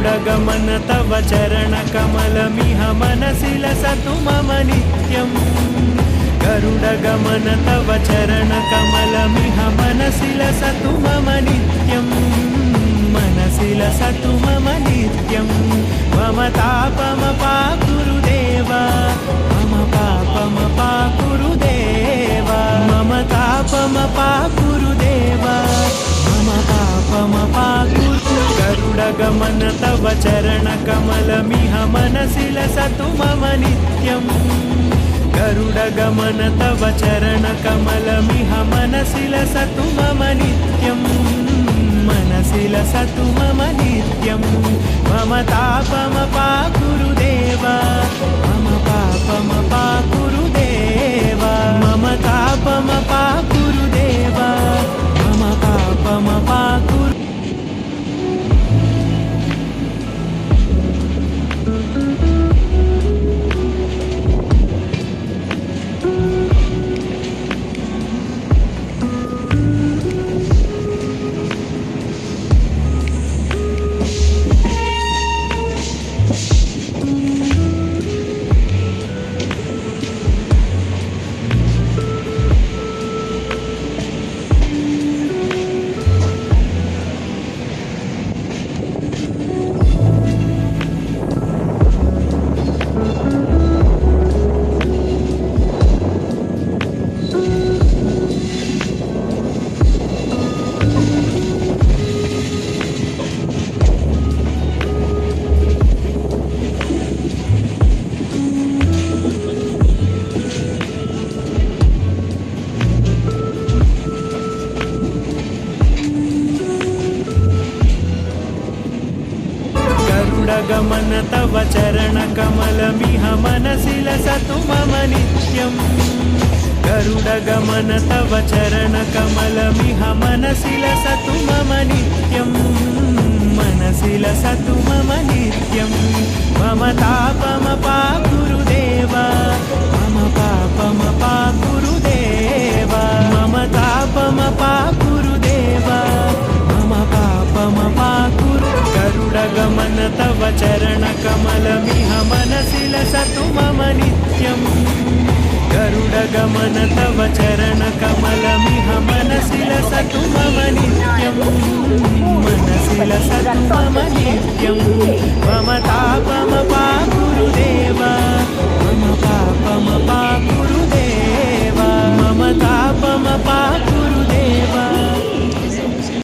गरुडगमन तव चरणकमलमिह मनसि लसतु मम नित्यम् गरुडगमन तव चरणकमलमिह मनसि लसतु मम नित्यम् मनसि लसतु मम नित्यम् मम तापमपाकुरु देव मम पापमपाकुरु देव मम तापमपाकुरु देव मम पापमपाकुरु गरुडगमन तव चरणकमलमिह मनसि लसतु मम नित्यम् गरुडगमन तव चरणकमलमिह मनसि लसतु मम नित्यम् मनसि लसतु मम नित्यम् मम तापमपाकुरु देव मम पापमपाकुरु देव मम तापमपाकुरु देव मम पापमपाकुरु गरुडगमन तव चरणकमलमिह मनसि लसतु मम नित्यम् गरुडगमन तव चरणकमलमिह मनसि लसतु मम नित्यम् मनसि लसतु मम नित्यम् मम तापमपाकुरु देव मम पापमपाकुरु देव मम तापमपाकुरु देव मम पापमपाकुरु गरुडगमन तव चरणकमलमिह मनसि लसतु मम नित्यम् गरुडगमन तव चरणकमलमिह मनसि लसतु मम नित्यम् मनसि लसतु मम नित्यम् मम तापमपाकुरु